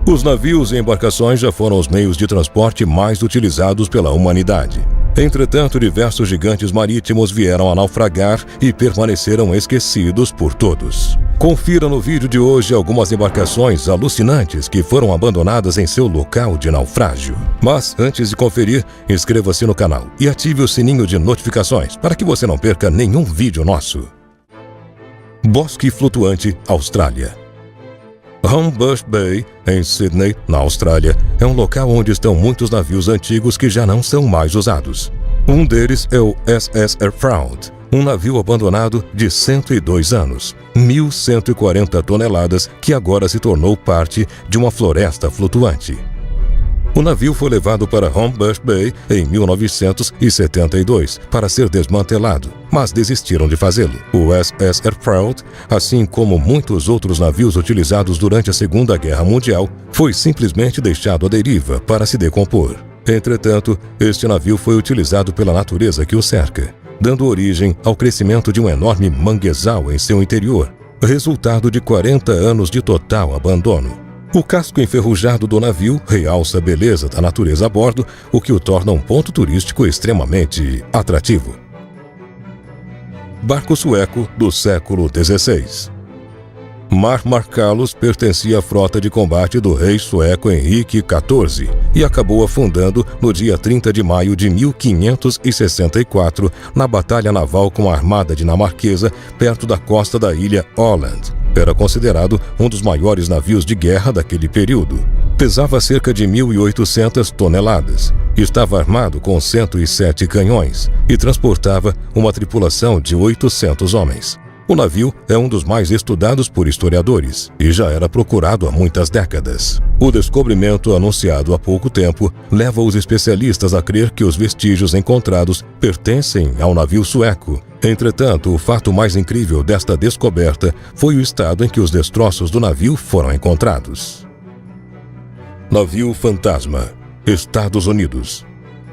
Os navios e embarcações já foram os meios de transporte mais utilizados pela humanidade. Entretanto, diversos gigantes marítimos vieram a naufragar e permaneceram esquecidos por todos. Confira no vídeo de hoje algumas embarcações alucinantes que foram abandonadas em seu local de naufrágio. Mas, antes de conferir, inscreva-se no canal e ative o sininho de notificações para que você não perca nenhum vídeo nosso. Bosque Flutuante, Austrália. Homebush Bay, em Sydney, na Austrália, é um local onde estão muitos navios antigos que já não são mais usados. Um deles é o SS Airfraud, um navio abandonado de 102 anos, 1.140 toneladas, que agora se tornou parte de uma floresta flutuante. O navio foi levado para Homebush Bay em 1972 para ser desmantelado, mas desistiram de fazê-lo. O SS Airfraud, assim como muitos outros navios utilizados durante a Segunda Guerra Mundial, foi simplesmente deixado à deriva para se decompor. Entretanto, este navio foi utilizado pela natureza que o cerca, dando origem ao crescimento de um enorme manguezal em seu interior, resultado de 40 anos de total abandono. O casco enferrujado do navio realça a beleza da natureza a bordo, o que o torna um ponto turístico extremamente atrativo. Barco sueco do século XVI. Mar Marcalus pertencia à frota de combate do rei sueco Henrique XIV e acabou afundando no dia 30 de maio de 1564 na batalha naval com a armada dinamarquesa perto da costa da ilha Åland. Era considerado um dos maiores navios de guerra daquele período. Pesava cerca de 1.800 toneladas, estava armado com 107 canhões e transportava uma tripulação de 800 homens. O navio é um dos mais estudados por historiadores e já era procurado há muitas décadas. O descobrimento, anunciado há pouco tempo, leva os especialistas a crer que os vestígios encontrados pertencem ao navio sueco. Entretanto, o fato mais incrível desta descoberta foi o estado em que os destroços do navio foram encontrados. Navio Fantasma, Estados Unidos.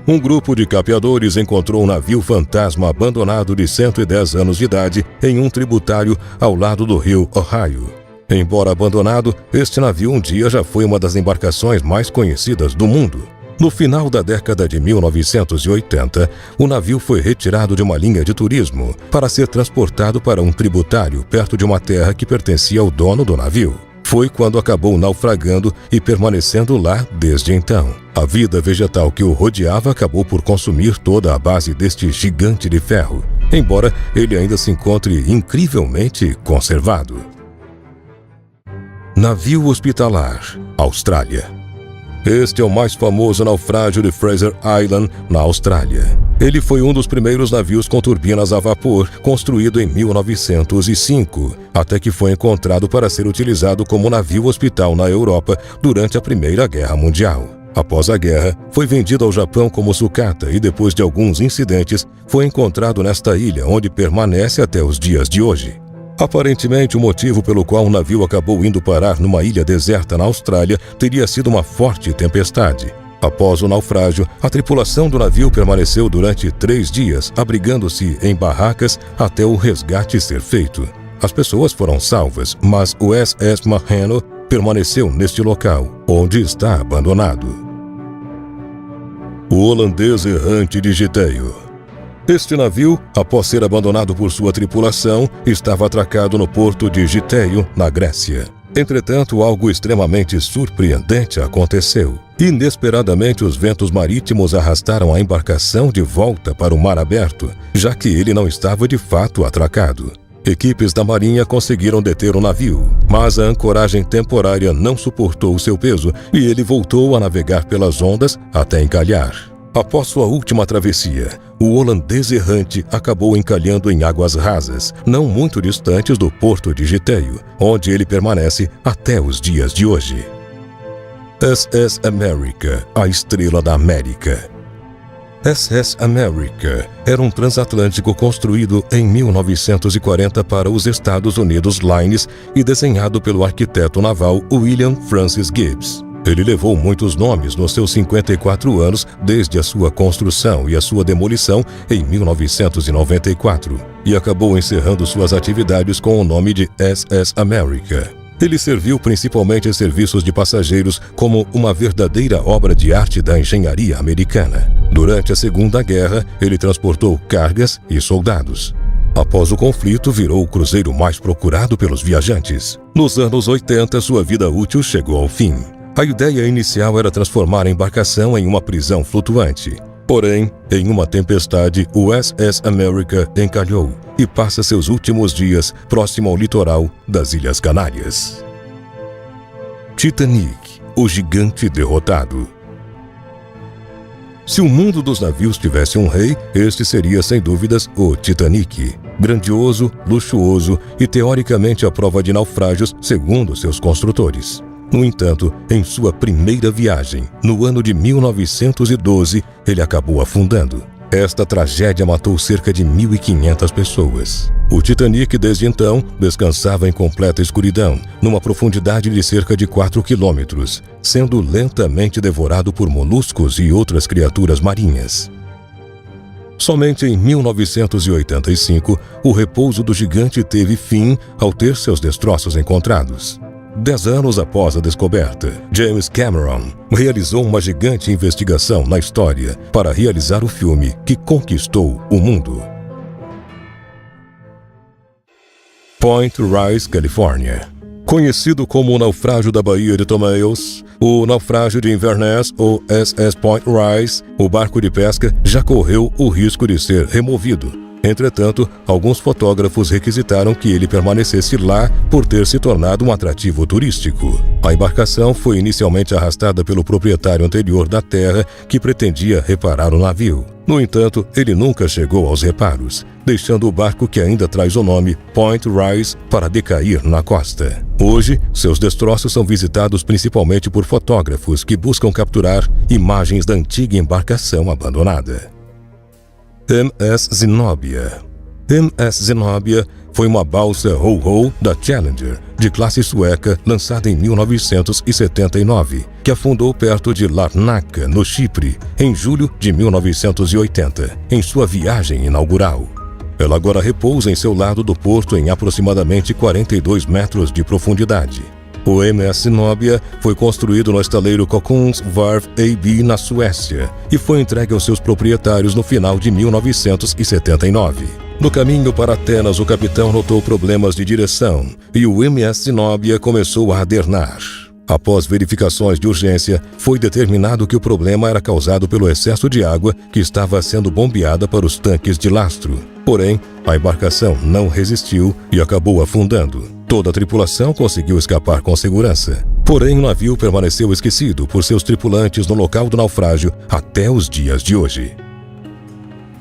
Um grupo de capeadores encontrou um navio fantasma abandonado de 110 anos de idade em um tributário ao lado do rio Ohio. Embora abandonado, este navio um dia já foi uma das embarcações mais conhecidas do mundo. No final da década de 1980, o navio foi retirado de uma linha de turismo para ser transportado para um tributário perto de uma terra que pertencia ao dono do navio. Foi quando acabou naufragando e permanecendo lá desde então. A vida vegetal que o rodeava acabou por consumir toda a base deste gigante de ferro, embora ele ainda se encontre incrivelmente conservado. Navio Hospitalar, Austrália. Este é o mais famoso naufrágio de Fraser Island, na Austrália. Ele foi um dos primeiros navios com turbinas a vapor, construído em 1905, até que foi encontrado para ser utilizado como navio hospital na Europa durante a Primeira Guerra Mundial. Após a guerra, foi vendido ao Japão como sucata e depois de alguns incidentes, foi encontrado nesta ilha, onde permanece até os dias de hoje. Aparentemente, o motivo pelo qual o navio acabou indo parar numa ilha deserta na Austrália teria sido uma forte tempestade. Após o naufrágio, a tripulação do navio permaneceu durante 3 dias, abrigando-se em barracas até o resgate ser feito. As pessoas foram salvas, mas o SS Maheno permaneceu neste local, onde está abandonado. O holandês errante de Giteio. Este navio, após ser abandonado por sua tripulação, estava atracado no porto de Giteio, na Grécia. Entretanto, algo extremamente surpreendente aconteceu. Inesperadamente, os ventos marítimos arrastaram a embarcação de volta para o mar aberto, já que ele não estava de fato atracado. Equipes da Marinha conseguiram deter o navio, mas a ancoragem temporária não suportou seu peso e ele voltou a navegar pelas ondas até encalhar. Após sua última travessia, o holandês errante acabou encalhando em águas rasas, não muito distantes do porto de Giteio, onde ele permanece até os dias de hoje. SS America, a estrela da América. SS America era um transatlântico construído em 1940 para os Estados Unidos Lines e desenhado pelo arquiteto naval William Francis Gibbs. Ele levou muitos nomes nos seus 54 anos desde a sua construção e a sua demolição em 1994 e acabou encerrando suas atividades com o nome de SS America. Ele serviu principalmente a serviços de passageiros como uma verdadeira obra de arte da engenharia americana. Durante a Segunda Guerra, ele transportou cargas e soldados. Após o conflito, virou o cruzeiro mais procurado pelos viajantes. Nos anos 80, sua vida útil chegou ao fim. A ideia inicial era transformar a embarcação em uma prisão flutuante. Porém, em uma tempestade, o SS America encalhou e passa seus últimos dias próximo ao litoral das Ilhas Canárias. Titanic, o gigante derrotado. Se o mundo dos navios tivesse um rei, este seria sem dúvidas o Titanic. Grandioso, luxuoso e teoricamente à prova de naufrágios, segundo seus construtores. No entanto, em sua primeira viagem, no ano de 1912, ele acabou afundando. Esta tragédia matou cerca de 1.500 pessoas. O Titanic, desde então, descansava em completa escuridão, numa profundidade de cerca de 4 quilômetros, sendo lentamente devorado por moluscos e outras criaturas marinhas. Somente em 1985, o repouso do gigante teve fim ao ter seus destroços encontrados. 10 anos após a descoberta, James Cameron realizou uma gigante investigação na história para realizar o filme que conquistou o mundo. Point Reyes, Califórnia. Conhecido como o naufrágio da Baía de Tomaos, o naufrágio de Inverness ou SS Point Reyes, o barco de pesca já correu o risco de ser removido. Entretanto, alguns fotógrafos requisitaram que ele permanecesse lá por ter se tornado um atrativo turístico. A embarcação foi inicialmente arrastada pelo proprietário anterior da terra que pretendia reparar o navio. No entanto, ele nunca chegou aos reparos, deixando o barco que ainda traz o nome Point Reyes para decair na costa. Hoje, seus destroços são visitados principalmente por fotógrafos que buscam capturar imagens da antiga embarcação abandonada. MS Zenobia. MS Zenobia foi uma balsa Ho-Ho da Challenger, de classe sueca, lançada em 1979, que afundou perto de Larnaca, no Chipre, em julho de 1980, em sua viagem inaugural. Ela agora repousa em seu lado do porto em aproximadamente 42 metros de profundidade. O MS Zenobia foi construído no estaleiro Kockums Varv AB na Suécia e foi entregue aos seus proprietários no final de 1979. No caminho para Atenas, o capitão notou problemas de direção e o MS Zenobia começou a adernar. Após verificações de urgência, foi determinado que o problema era causado pelo excesso de água que estava sendo bombeada para os tanques de lastro. Porém, a embarcação não resistiu e acabou afundando. Toda a tripulação conseguiu escapar com segurança. Porém, o navio permaneceu esquecido por seus tripulantes no local do naufrágio até os dias de hoje.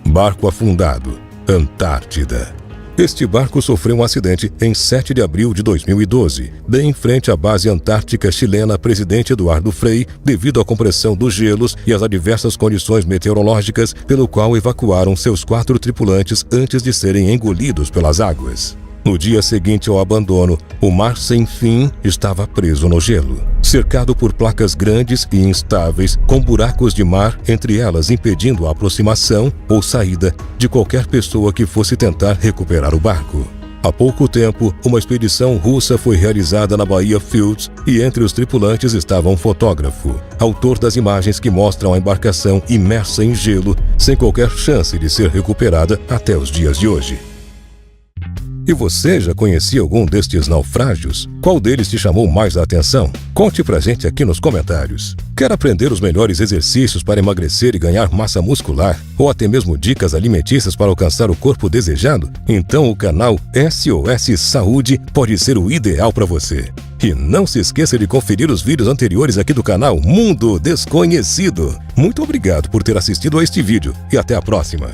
Barco afundado, Antártida. Este barco sofreu um acidente em 7 de abril de 2012, bem em frente à base antártica chilena Presidente Eduardo Frei, devido à compressão dos gelos e às adversas condições meteorológicas, pelo qual evacuaram seus 4 tripulantes antes de serem engolidos pelas águas. No dia seguinte ao abandono, o mar sem fim estava preso no gelo, cercado por placas grandes e instáveis, com buracos de mar entre elas impedindo a aproximação ou saída de qualquer pessoa que fosse tentar recuperar o barco. Há pouco tempo, uma expedição russa foi realizada na Baía Fields e entre os tripulantes estava um fotógrafo, autor das imagens que mostram a embarcação imersa em gelo, sem qualquer chance de ser recuperada até os dias de hoje. E você já conhecia algum destes naufrágios? Qual deles te chamou mais a atenção? Conte pra gente aqui nos comentários. Quer aprender os melhores exercícios para emagrecer e ganhar massa muscular? Ou até mesmo dicas alimentícias para alcançar o corpo desejado? Então o canal SOS Saúde pode ser o ideal para você. E não se esqueça de conferir os vídeos anteriores aqui do canal Mundo Desconhecido. Muito obrigado por ter assistido a este vídeo e até a próxima.